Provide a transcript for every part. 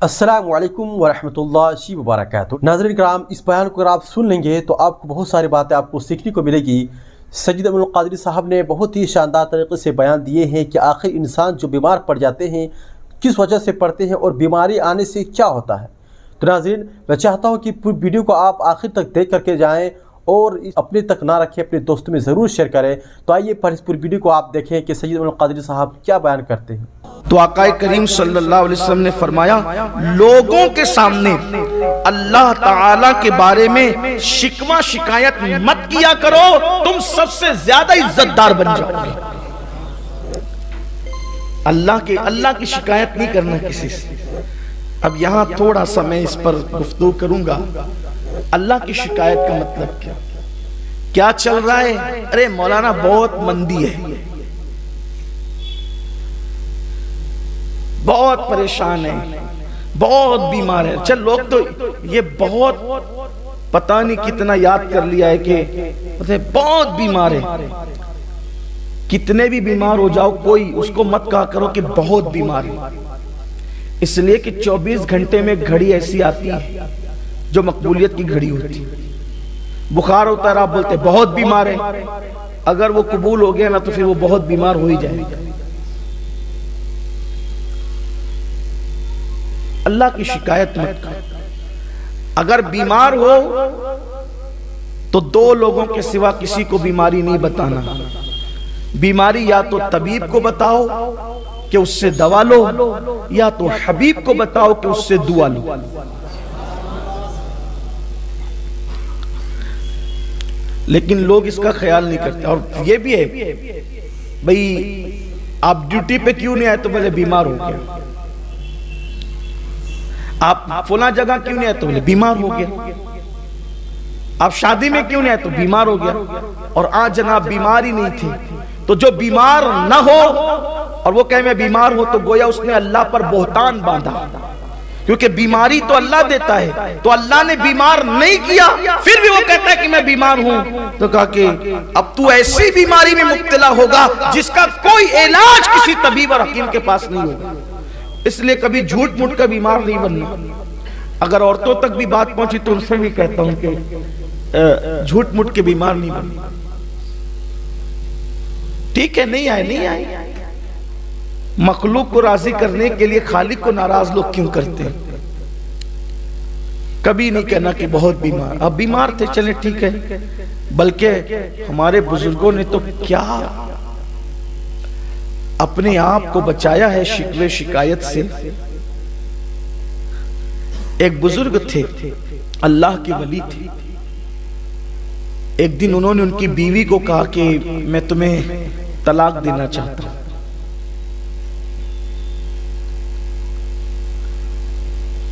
अस्सलामु अलैकुम वरहमतुल्लाहि वबरकातुहू। नाज़रीन कराम, इस बयान को अगर आप सुन लेंगे तो आपको बहुत सारी बातें आपको सीखने को मिलेगी। सैयद अब्दुल कादिर साहब ने बहुत ही शानदार तरीके से बयान दिए हैं कि आखिर इंसान जो बीमार पड़ जाते हैं किस वजह से पड़ते हैं और बीमारी आने से क्या होता है। तो नाज़रीन, मैं चाहता हूँ कि पूरी वीडियो को आप आखिर तक देख करके जाएँ और अपने तक ना रखें, अपने दोस्तों में ज़रूर शेयर करें। तो आइए पर इस पूरी वीडियो को आप देखें कि सैयद अब्दुल कादिर साहब क्या बयान करते हैं। तो आकाए करीम सल्लल्लाहु अलैहि वसल्लम ने फरमाया, लोगों के सामने अल्लाह ताला के बारे में शिकवा शिकायत मत किया करो, तुम सबसे ज्यादा इज्जतदार बन जाओगे। अल्लाह की शिकायत नहीं करना किसी से। अब यहां थोड़ा सा मैं इस पर गुफ्तगू करूंगा। अल्लाह की शिकायत का मतलब क्या चल रहा है? अरे मौलाना बहुत मंदी है, बहुत परेशान है, बहुत बीमार है। चल, लोग तो ये बहुत पता नहीं कितना याद कर लिया है कि बहुत बीमार है। कितने भी बीमार हो जाओ, कोई उसको मत कहा करो कि बहुत बीमार है, इसलिए कि 24 घंटे में घड़ी ऐसी आती है जो मकबूलियत की घड़ी होती है। बुखार होता है, आप बोलते बहुत बीमार है, अगर वो कबूल हो गया ना तो फिर वो बहुत बीमार हो ही जाएगा। अल्लाह की शिकायत मत करो। अगर बीमार हो तो दो लोगों के सिवा किसी को बीमारी नहीं बताना। बीमारी या तो तबीब को बताओ कि उससे दवा लो, या तो हबीब को बताओ कि उससे दुआ लो। लेकिन लोग इसका ख्याल नहीं करते। और ये भी है, भाई आप ड्यूटी पे क्यों नहीं आए? तो बोले बीमार हो गया। आप फला जगह क्यों नहीं आए? तो बोले बीमार हो गया। आप शादी में क्यों नहीं आए? तो बीमार हो गया। और आज जनाब बीमार ही नहीं थे। तो जो बीमार ना हो और वो कहे मैं बीमार हूं, तो गोया उसने अल्लाह पर बोहतान बांधा, क्योंकि बीमारी तो अल्लाह देता है। तो अल्लाह ने बीमार नहीं किया, फिर भी वो कहता है कि मैं बीमार हूं। तो कहा कि अब तू ऐसी बीमारी में मुब्तला होगा जिसका कोई इलाज किसी तबीब और हकीम के पास नहीं होगा। इसलिए कभी झूठ मूठ का बीमार नहीं बनना। अगर औरतों तक भी बात पहुंची तो उनसे भी कहता हूं कि झूठ मूठ के बीमार नहीं बनना। ठीक है, नहीं आए। मखलूक को राजी करने के लिए खालिक को नाराज लोग क्यों करते हैं? कभी नहीं कहना कि बहुत बीमार। अब बीमार थे, चले ठीक है। बल्कि हमारे बुजुर्गों ने तो क्या अपने आप को बचाया है शिकवे शिकायत से। एक बुजुर्ग थे, अल्लाह के वली थे। एक दिन उन्होंने उनकी बीवी को कहा कि मैं तुम्हें तलाक देना चाहता हूं।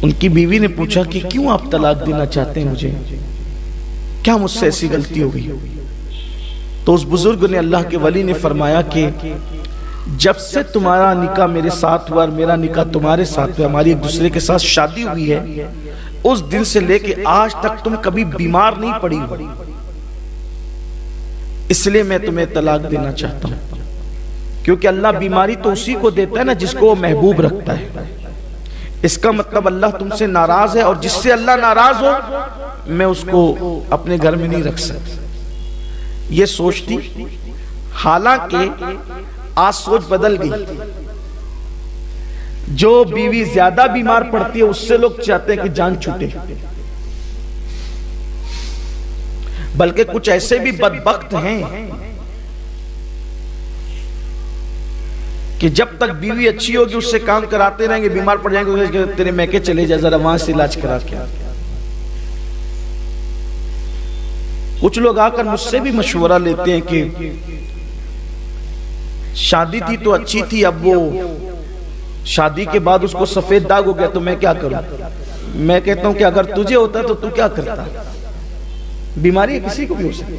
उनकी बीवी ने पूछा कि क्यों आप तलाक देना चाहते हैं मुझे? क्या मुझसे ऐसी गलती हो गई? तो उस बुजुर्ग ने, अल्लाह के वली ने फरमाया कि जब से तुम्हारा निकाह मेरे साथ हुआ और मेरा निकाह तुम्हारे साथ हुआ, हमारी एक दूसरे के साथ शादी हुई है, उस दिन से लेके आज तक तुम कभी बीमार नहीं पड़ी हो, इसलिए मैं तुम्हें तलाक देना चाहता हूं। क्योंकि अल्लाह बीमारी तो उसी को देता है ना जिसको वो महबूब रखता है। इसका मतलब अल्लाह तुमसे नाराज है, और जिससे अल्लाह नाराज हो मैं उसको अपने घर में नहीं रख सकता। ये सोचती, हालांकि आज सोच बदल गई। जो बीवी ज्यादा बीमार पड़ती है उससे लोग चाहते हैं कि जान छूटे। बल्कि कुछ ऐसे भी बदबख्त हैं कि जब तक बीवी अच्छी होगी उससे काम कराते रहेंगे, बीमार पड़ जाएंगे, तेरे मैके चले जा, जरा वहां से इलाज करा के। कुछ लोग आकर मुझसे भी मशवरा लेते हैं कि शादी थी तो अच्छी थी, अब वो शादी के बाद उसको सफेद दाग हो गया, तो मैं क्या करूं? मैं कहता हूं कि अगर तुझे होता तो तू क्या करता? बीमारी किसी को भी हो सकती,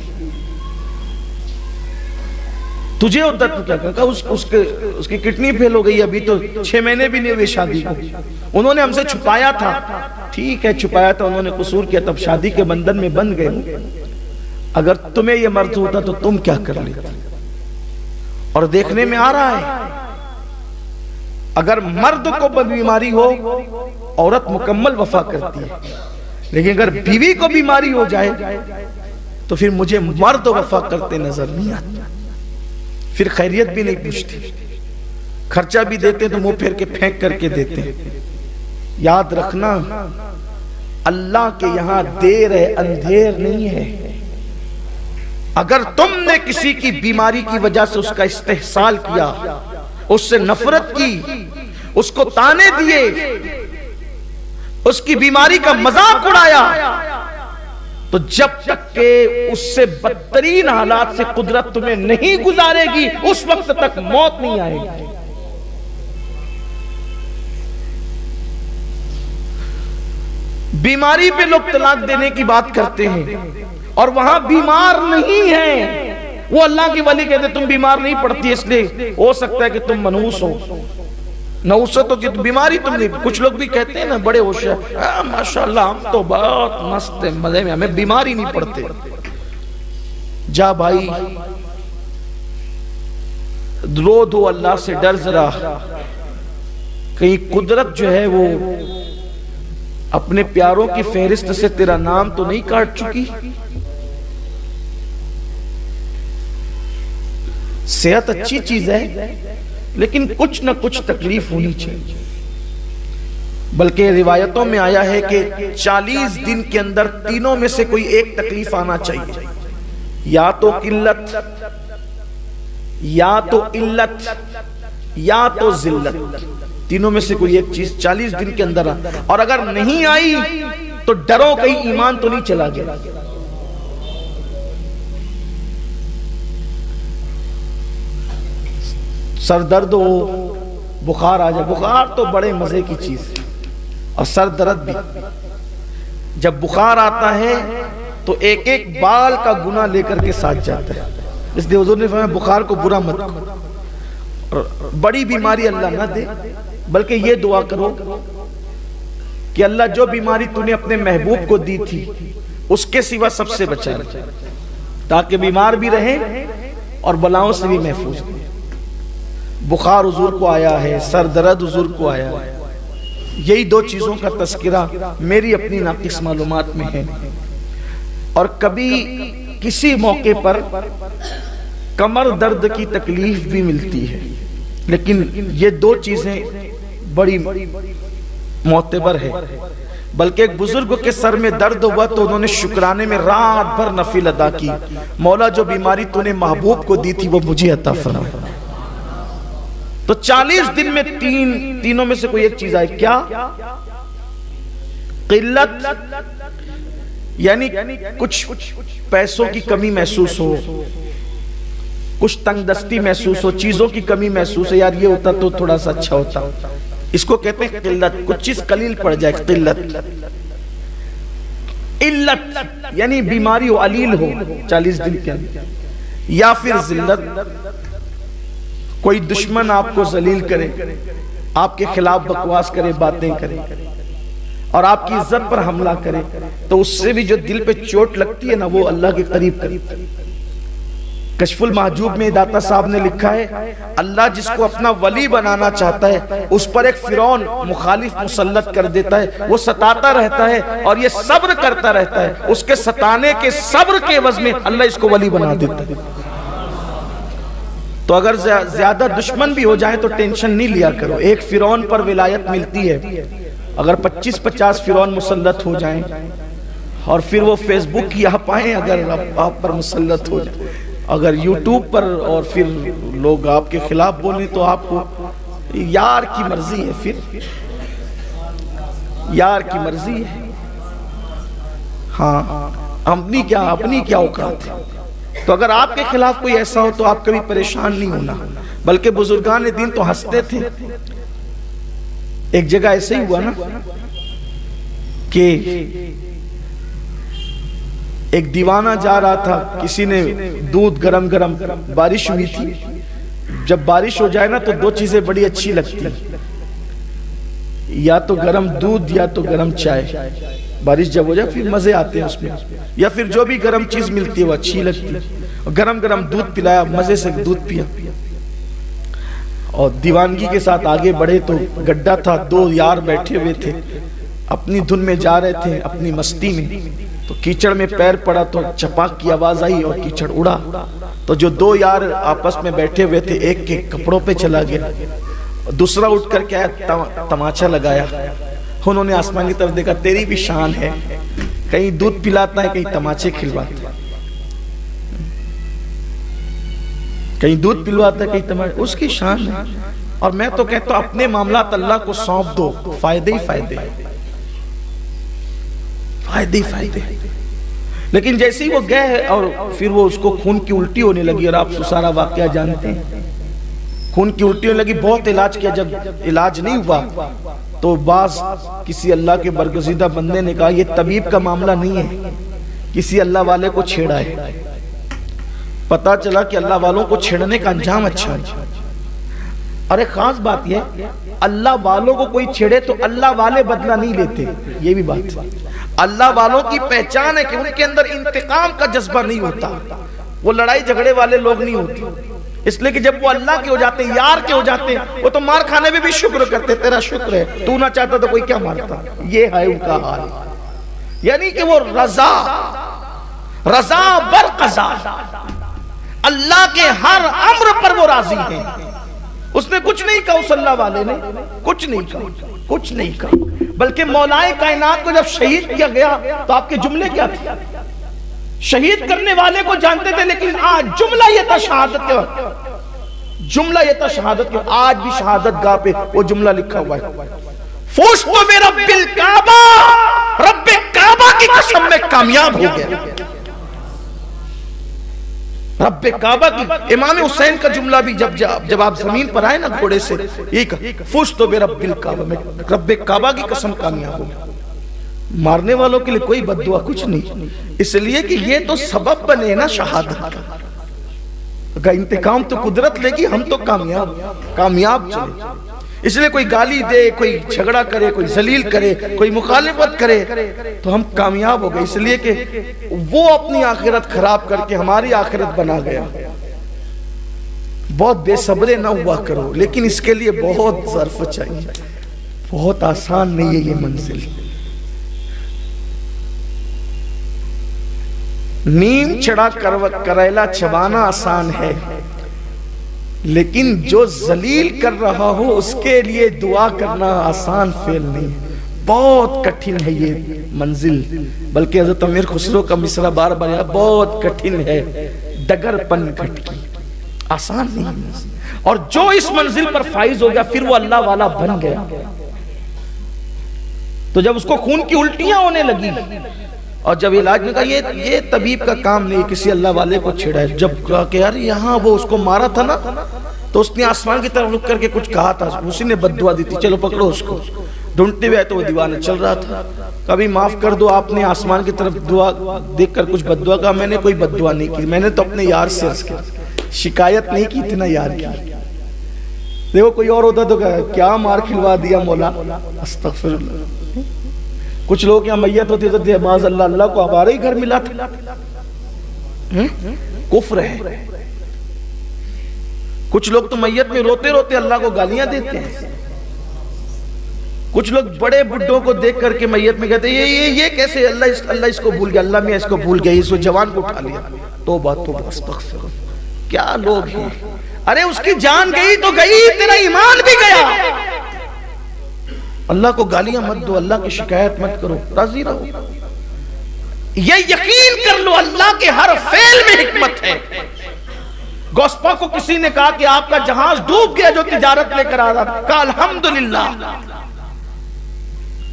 तुझे होता तो क्या करता? उसकी किडनी फेल हो गई, अभी तो 6 महीने भी नहीं हुए शादी को। उन्होंने हमसे छुपाया था, ठीक है छुपाया था, उन्होंने कसूर किया, तब शादी के बंधन में बंध गए। अगर तुम्हें यह मर्ज होता तो तुम क्या कर लेते? और देखने में आ रहा है, अगर मर्द को बीमारी हो औरत मुकम्मल वफा करती है, लेकिन अगर बीवी को बीमारी हो जाए तो फिर मुझे मर्द वफा करते नजर नहीं आते, फिर खैरियत भी नहीं पूछती, खर्चा भी देते तो मुंह फेर के फेंक करके देते। याद रखना, अल्लाह के यहां देर है, अंधेर नहीं है। अगर तुमने किसी की बीमारी की वजह से उसका इस्तेहसाल किया, उससे नफरत की, उसको ताने दिए, उसकी बीमारी का मजाक उड़ाया, तो जब तक के उससे बदतरीन हालात से कुदरत तुम्हें नहीं गुजारेगी, उस वक्त तक मौत नहीं आएगी। बीमारी पे लोग तलाक देने की बात करते हैं और वहां बीमार नहीं है, वो अल्लाह की वली कहते तुम बीमार नहीं पड़ती, इसलिए हो सकता है कि तुम मनहूस हो, नहुसत हो कि बीमारी तुम नहीं। कुछ लोग भी कहते हैं ना, बड़े होशियार, माशाल्लाह हम तो बहुत मस्त है, मजे में, हमें बीमारी नहीं पड़ते। जा भाई, रो दो, अल्लाह से डर जरा, कहीं कुदरत जो है वो अपने प्यारों की फहरिस्त से तेरा नाम तो नहीं काट चुकी। सेहत अच्छी चीज है, लेकिन कुछ ना कुछ तकलीफ होनी चाहिए। बल्कि रिवायतों में आया है कि 40 दिन के अंदर तीनों में से कोई एक तकलीफ आना चाहिए, या तो किल्लत, या तो इल्लत, या तो जिल्लत। तीनों में से कोई एक चीज 40 दिन के अंदर और अगर नहीं आई तो डरो कहीं ईमान तो नहीं चला गया। सर दर्द हो, बुखार आ जाए, बुखार तो बड़े मजे की चीज है, और सर दर्द भी। जब बुखार आता है तो एक एक बाल का गुना लेकर के साथ जाता है, इसलिए हुजूर ने फरमाया बुखार को बुरा मत करो, और बड़ी बीमारी अल्लाह ना दे, बल्कि ये दुआ करो कि अल्लाह जो बीमारी तूने अपने महबूब को दी थी उसके सिवा सबसे बचा ले, ताकि बीमार भी रहे और बलाओं से भी महफूज रहे। बुखार हुजूर को आया है, सर दर्द हुजूर को आया है, यही दो चीजों का तस्करा मेरी अपनी नाकिस मालूमात में है। और कभी किसी मौके पर कमर दर्द की तकलीफ भी मिलती है, लेकिन ये दो चीजें बड़ी मोतबर है। बल्कि एक बुजुर्ग के सर में दर्द हुआ तो उन्होंने शुक्राने में रात भर नफिल अदा की, मौला जो बीमारी तूने महबूब को दी थी वो मुझे अता फरमा। तो 40 दिन में तीनों में से कोई एक चीज आए, क्या? किल्लत, यानी कुछ पैसों की कमी महसूस हो, कुछ तंगदस्ती महसूस हो, चीजों की कमी महसूस है, यार ये होता तो थोड़ा सा अच्छा होता, इसको कहते हैं किल्लत। कुछ चीज कलील पड़ जाए, किल्लत। इल्लत यानी बीमारी हो, अलील हो 40 दिन के अंदर, या फिर जिल्लत, कोई दुश्मन आपको जलील करे, आपके खिलाफ बकवास करे, बातें करे और आपकी इज्जत पर हमला करे, तो उससे भी जो दिल पे चोट लगती है ना, वो अल्लाह के करीब। कशफुल महजूब में दाता साहब ने लिखा है, अल्लाह जिसको अपना वली बनाना चाहता है उस पर एक फिरौन मुखालिफ मुसल्लत कर देता है, वो सताता रहता है और ये सब्र करता रहता है, उसके सताने के सब्र के एवज में अल्लाह इसको वली बना देता है। तो अगर ज्यादा दुश्मन भी हो जाए तो टेंशन नहीं लिया करो, एक फिरौन पर विलायत मिलती है। अगर 25-50 फिरौन मुसल्लत हो जाएं और फिर वो फेसबुक की आप आए, अगर आप पर मुसल्लत हो जाए, अगर यूट्यूब पर, और फिर लोग आपके खिलाफ बोले तो आपको यार की मर्जी है, फिर यार की मर्जी है। हाँ, अपनी क्या औकात है। तो अगर आपके खिलाफ कोई ऐसा हो तो आप कभी परेशान नहीं होना, बल्कि बुजुर्गान दिन तो हंसते थे। एक जगह ऐसे ही हुआ ना कि एक दीवाना जा रहा था, किसी ने दूध गरम गरम, बारिश हुई थी, जब बारिश हो जाए ना तो दो चीजें बड़ी अच्छी लगती, या तो गरम दूध या तो गरम चाय। बारिश जब हो जाए फिर मजे आते हैं उसमें, या फिर जो भी गरम चीज मिलती है वो अच्छी लगती है। गरम गरम दूध पिलाया, मजे से दूध पिया, और दीवानगी के साथ आगे बढ़े तो गड्ढा था, दो यार बैठे हुए थे, अपनी धुन में जा रहे थे अपनी मस्ती में। तो कीचड़ में पैर पड़ा तो चपाक की आवाज आई और कीचड़ उड़ा। तो जो दो यार आपस में बैठे हुए थे, एक के कपड़ों पे चला गया, दूसरा उठ कर क्या तमाचा लगाया। उन्होंने आसमान की तरफ देखा, तेरी भी शान है, कहीं दूध पिलाता है, कहीं तमाचे खिलवाता है, कहीं दूध पिलवाता है, कहीं तमाचे, उसकी शान है। और मैं तो कहता हूं अपने मामलात अल्लाह को सौंप दो, फायदे ही फायदे, फायदे ही फायदे। लेकिन जैसे ही वो गए और फिर वो उसको खून की उल्टी होने लगी, और आप सारा वाकया जानते हैं, खून की उल्टी होने लगी। बहुत इलाज किया, जब इलाज नहीं हुआ तो बाज किसी अल्लाह के बरगुज़ीदा बंदे ने कहा, ये तबीब का मामला नहीं है, किसी अल्लाह वाले को छेड़ा है। पता चला कि अल्लाह वालों को छेड़ने का अंजाम अच्छा है। और एक खास बात यह, अल्लाह वालों को कोई छेड़े तो अल्लाह वाले बदला नहीं लेते, ये भी बात। अल्लाह वालों की पहचान है कि उनके अंदर इंतकाम का जज्बा नहीं होता, वो लड़ाई झगड़े वाले लोग नहीं होते। इसलिए कि जब वो अल्लाह के हो जाते, यार के हो जाते, वो तो मार खाने में भी शुक्र करते, तेरा शुक्र है, तू ना चाहता तो कोई क्या मारता। ये है उनका हाल, यानी कि वो रजा बर कज़ा, अल्लाह के हर अम्र पर वो राजी है। उसने कुछ नहीं कहा, उस अल्लाह वाले ने कुछ नहीं कहा, कुछ नहीं कहा। बल्कि मौलाए कायनात को जब शहीद किया गया तो आपके जुमले क्या थे? शहीद करने वाले को जानते थे, लेकिन आज जुमला ये था शहादत के, जुमला ये था शहादत के। आज भी शहादत गाह पे वो जुमला लिखा हुआ है, फुज़्तु बिरब्बिल काबा, रब्बे काबा की कसम में कामयाब हो गया। रब्बे काबा की, इमाम हुसैन का जुमला भी जब आप जमीन पर आए ना घोड़े से, एक फुज़्तु बिरब्बिल काबा में रब्बे काबा की कसम कामयाब हो गया। मारने वालों के लिए कोई बद्दुआ कुछ नहीं, इसलिए कि ये तो सबब बने ना शहादत का इंतकाम तो कुदरत लेगी, हम तो कामयाब चले। इसलिए कोई गाली दे, कोई झगड़ा करे, कोई जलील करे, कोई मुखालिफत करे तो हम कामयाब हो गए, इसलिए कि वो अपनी आखिरत खराब करके हमारी आखिरत बना गया। बहुत बेसब्रे ना हुआ करो, लेकिन इसके लिए बहुत ज़र्फ चाहिए, बहुत आसान नहीं है ये मंजिल। नीम चढ़ा करेला चबाना आसान है, लेकिन जो जलील कर रहा हो उसके लिए दुआ करना आसान फेल नहीं, बहुत कठिन है ये मंजिल। बल्कि हज़रत अमीर खुसरो का मिसरा बार बार यार, बहुत कठिन है डगरपन घटकी, आसान नहीं। और जो इस मंजिल पर फाइज हो गया फिर वो अल्लाह वाला बन गया। तो जब उसको खून की उल्टियां होने लगी और जब इलाज में कहा ये तबीब का काम नहीं, किसी अल्लाह वाले को छेड़ा है, जब कहा कि यार यहाँ वो उसको मारा था ना, तो उसने आसमान की तरफ रुक करके कुछ कहा था, उसी ने बद्दुआ दी थी, चलो पकड़ो उसको। ढूंढते हुए तो वो दीवाना चल रहा था, कभी माफ कर दो, आपने आसमान की तरफ दुआ देखकर कुछ बद्दुआ कहा, मैंने कोई बद्दुआ नहीं की, मैंने तो अपने यार से शिकायत नहीं की थी ना यार की। देखो कोई और होता तो क्या मार खिलवा दिया मौला, अस्तगफिरुल्लाह। कुछ लोग यहाँ मैयत होती तो माज़अल्लाह, अल्लाह को हमारे ही घर मिला था, कुफ्र है। कुछ लोग तो मैयत में रोते रोते अल्लाह को गालियां देते हैं। कुछ लोग बड़े बुड्ढों को देख करके मैयत में कहते हैं ये कैसे, अल्लाह इसको भूल गया, अल्लाह मियां इसको भूल गया, इसको जवान को उठा लिया। तो बात तो बस क्या लोग हैं। अरे उसकी जान गई तो गई, तेरा ईमान भी गया। अल्लाह को गालियां मत दो, अल्लाह की शिकायत मत करो, राजी रहो। ये यकीन कर लो अल्लाह के हर फेल में हिकमत है। गौस्पा को किसी ने कहा कि आपका जहाज डूब गया जो तिजारत लेकर आ रहा था, कहा अल्हम्दुलिल्लाह।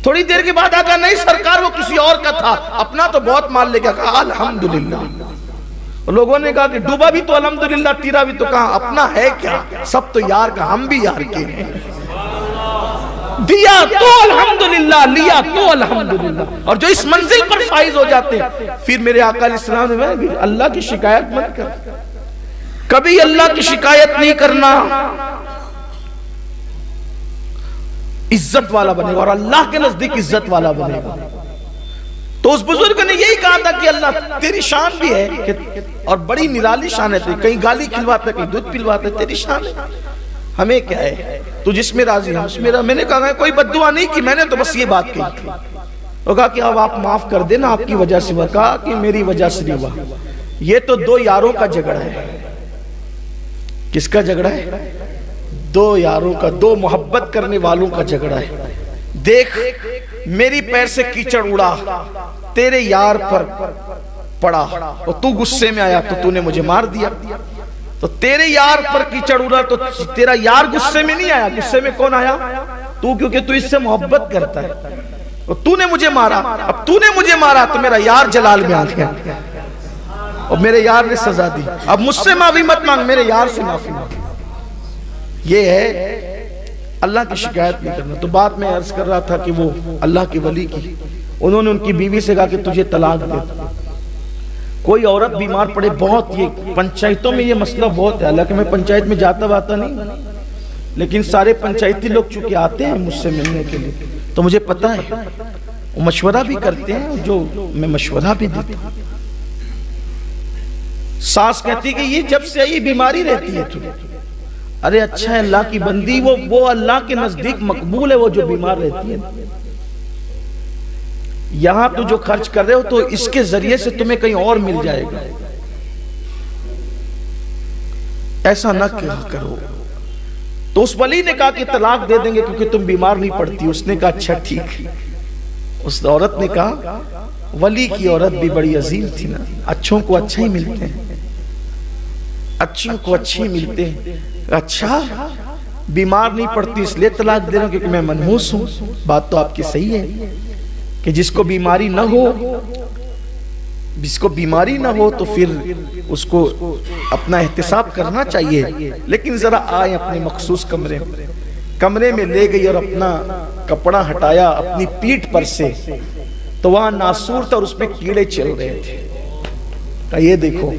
थोड़ी देर के बाद आका नहीं सरकार वो किसी और का था, अपना तो बहुत माल ले गया, कहा अल्हम्दुलिल्लाह। लोगों ने कहा कि डूबा भी तो अल्हम्दुलिल्लाह, तीरा भी तो, कहा अपना है क्या, सब तो यार का, हम भी यार के हैं। दिया तो अल्हम्दुलिल्लाह, लिया तो अल्हम्दुलिल्लाह। और जो इस मंजिल पर फाइज हो जाते हैं, फिर मेरे आका अलैहिस्सलाम ने अल्लाह की शिकायत मत कर, कभी अल्लाह की शिकायत नहीं करना, इज्जत वाला बनेगा और अल्लाह के नजदीक इज्जत वाला बनेगा। तो उस बुजुर्ग ने यही कहा था कि अल्लाह तेरी शान भी है और बड़ी निराली शान है, कहीं गाली खिलवाता, कहीं दूध पिलवाता, तेरी शान है। हमें क्या है, तू जिसमें राजी है उसमें। मैंने कहा कोई बद्दुआ नहीं की, मैंने तो बस ये बात कही। वो कहा कि अब आप माफ कर देना, आपकी वजह से हुआ। कहा कि मेरी वजह से नहीं हुआ, ये तो दो यारों का झगड़ा है। किसका झगड़ा है? दो यारों का, दो मोहब्बत करने वालों का झगड़ा है। देख मेरी पैर से कीचड़ उड़ा, तेरे यार पर पड़ा और तू गुस्से में आया तो तूने मुझे मार दिया। तो तेरे यार पर कीचड़ उड़ा तो तेरा यार गुस्से में नहीं आया, गुस्से में कौन आया? तू, क्योंकि तू इससे मोहब्बत करता है। तो तूने मुझे मारा, अब तूने मुझे मारा तो मेरा यार जलाल में आ गया और मेरे यार ने सजा दी। अब मुझसे माफी मत मांग, मेरे यार से माफी मांग। ये है अल्लाह की शिकायत नहीं करना। तो बात में अर्ज कर रहा था कि वो अल्लाह के वली की, उन्होंने उनकी बीवी से कहा कि तुझे तलाक दे। कोई औरत बीमार पड़े, बहुत ये पंचायतों में ये मसला बहुत है। हालांकि मैं पंचायत में जाता वाता नहीं, लेकिन सारे पंचायती लोग चूंकि आते हैं मुझसे मिलने के लिए तो मुझे पता है, वो मशवरा भी करते हैं, जो मैं मशवरा भी देता हूं। सास कहती कि ये जब से ये बीमारी रहती है तुझे। अरे अच्छा है अल्लाह की बंदी, वो अल्लाह के नजदीक मकबूल है वो जो बीमार रहती है। यहां तो जो खर्च कर रहे हो तो इसके जरिए से तुम्हें कहीं और मिल जाएगा। ऐसा ना करो। तो उस वली ने कहा कि तलाक दे देंगे क्योंकि तुम बीमार नहीं पड़ती। उसने कहा अच्छा ठीक। उस औरत ने कहा, वली की औरत भी बड़ी अजीम थी ना, अच्छों को अच्छा ही मिलते हैं, अच्छों को अच्छे मिलते हैं। अच्छा बीमार नहीं पड़ती इसलिए तलाक दे रहा हूं क्योंकि मैं मनहूस हूं। बात तो आपकी सही है कि जिसको बीमारी ना हो, जिसको बीमारी ना हो तो फिर उसको अपना एहतिसाब करना चाहिए। लेकिन जरा आए अपने मखसूस कमरे में ले गई और अपना कपड़ा हटाया अपनी पीठ पर से, तो वहां नासूर था और उसमें कीड़े चल रहे थे। तो ये देखो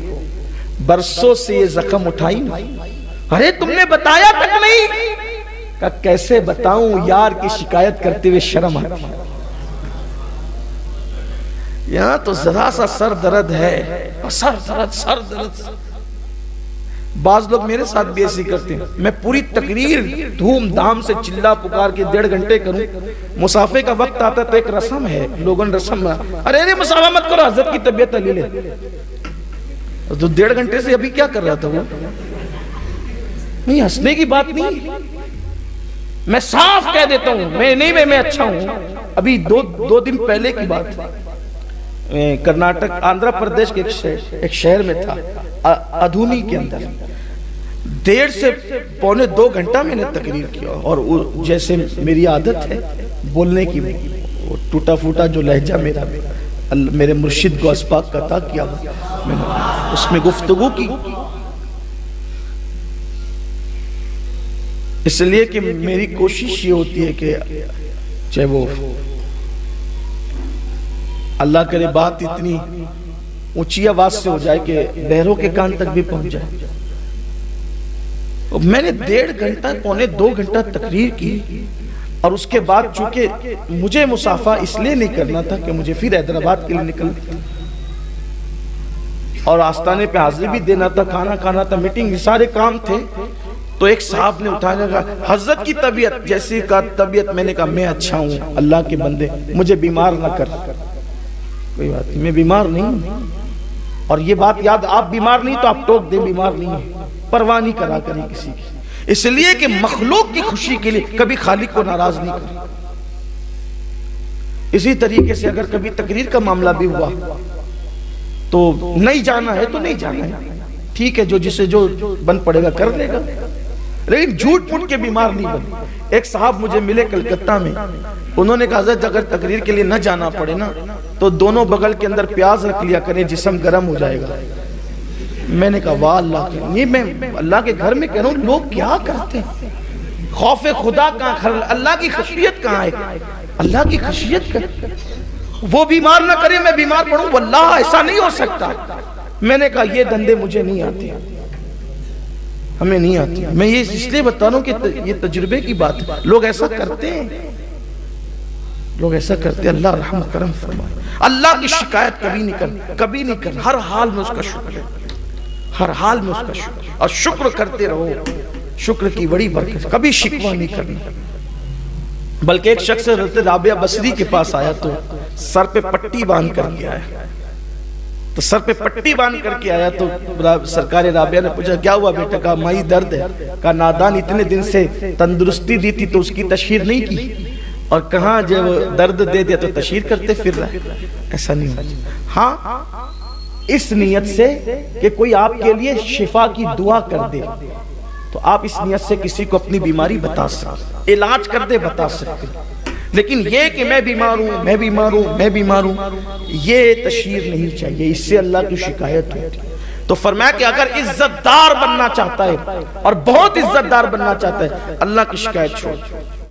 बरसों से ये जख्म उठाई ना। अरे तुमने बताया तक नहीं। का कैसे बताऊं, यार की शिकायत करते हुए शर्म आती है। यहां तो जरा सा सर दर्द है, सर दर्द। बाज लोग मेरे साथ भी ऐसी करते हैं। मैं पूरी तकरीर धूमधाम से चिल्ला पुकार के 1.5 घंटे करूं। मुसाफे का वक्त आता तो एक रस्म है, लोगों ने रस्म, अरे मुसाफा मत करो, हजरत की तबीयत ले ले। तो 1.5 घंटे से अभी क्या कर रहा था वो? नहीं, हंसने की बात नहीं, मैं साफ कह देता हूं, मैं अच्छा हूं। अभी दो दिन पहले की बात है, कर्नाटक आंध्र प्रदेश के एक शहर में था, अधूनी के अंदर। 1.5 से पौने 2 घंटा मैंने तकरीर किया और जैसे मेरी आदत है बोलने की, टूटा फूटा जो लहजा मेरे मुर्शिद को अस्पाक का था किया, मैंने उसमें गुफ्तगू की। इसलिए कि मेरी कोशिश ये होती है कि चाहे वो अल्लाह करे बात इतनी ऊंची आवाज से हो जाए कि बहरों के कान तक भी पहुंच जाए। और मैंने 1.5 घंटा पौने 2 घंटा तकरीर की और उसके बाद चूंकि मुझे मुसाफा इसलिए नहीं करना था कि मुझे फिर हैदराबाद के लिए निकलना और आस्थाने पे हाजिरी भी देना था, खाना खाना था, मीटिंग, सारे काम थे। तो एक साहब ने उठाया, कहा हजरत की तबीयत जैसी का तबीयत। मैंने कहा मैं अच्छा हूं, अल्लाह के बंदे मुझे बीमार ना कर। कोई बात नहीं, मैं बीमार नहीं। और ये बात याद, आप बीमार नहीं तो आप टोक दे बीमार नहीं है, परवाह नहीं करा करें किसी की। इसलिए कि मखलूक की खुशी के लिए कभी खालिक को नाराज नहीं करें। इसी तरीके से अगर कभी तकरीर का मामला भी हुआ तो नहीं जाना है तो नहीं जाना है, ठीक है, जो जिसे जो बन पड़ेगा कर लेगा, लेकिन झूठ मूठ के बीमार नहीं बने। एक साहब मुझे मिले कलकत्ता में, उन्होंने कहा हज़रत अगर तकरीर के लिए न जाना पड़े ना तो दोनों बगल के अंदर प्याज रख लिया करें, जिस्म गर्म हो जाएगा। मैंने कहा वाह अल्लाह के, नहीं मैं अल्लाह के घर में कह रहा हूँ, लोग क्या करते हैं, खौफ खुदा कहाँ, अल्लाह की खशियत कहाँ है? अल्लाह की खशियत कर, वो बीमार ना करे मैं बीमार पड़ूं, वल्लाह ऐसा नहीं हो सकता। मैंने कहा ये धंधे मुझे नहीं आते, हमें नहीं आती। मैं ये इसलिए बता रहा हूं कि ये तजुर्बे की बात है। लोग ऐसा करते हैं, लोग ऐसा करते हैं। अल्लाह रहम करम फरमाए। अल्लाह की शिकायत कभी नहीं कर, कभी नहीं कर। हर हाल में उसका शुक्र है, हर हाल में उसका शुक्र, और शुक्र करते रहो। शुक्र की बड़ी बरकत, कभी शिकवा नहीं करना। बल्कि एक शख्स हज़रत राबिया बसरी के पास आया तो सर पे पट्टी बांध करके आया, तो सर पे पट्टी बांध करके आया तो सरकार राबिया ने पूछा क्या हुआ बेटा? कहा माई दर्द है। कहा नादान इतने दिन से तंदुरुस्ती दी थी तो उसकी तशहीर नहीं की, और कहा जब दर्द दे दिया तो तशहीर करते फिर रहा है। ऐसा नहीं होना। हाँ, इस नियत से कि कोई आपके लिए शिफा की दुआ कर दे, तो आप इस नियत से किसी को अपनी बीमारी बता सकते, इलाज कर दे बता सकते। लेकिन ये कि मैं बीमार हूं, मैं बीमार हूं, मैं बीमार हूं, ये तशहीर नहीं चाहिए, इससे अल्लाह की शिकायत होती है। तो फरमाया कि अगर इज्जतदार बनना चाहता है और बहुत इज्जतदार बनना चाहता है, अल्लाह की शिकायत छोड़।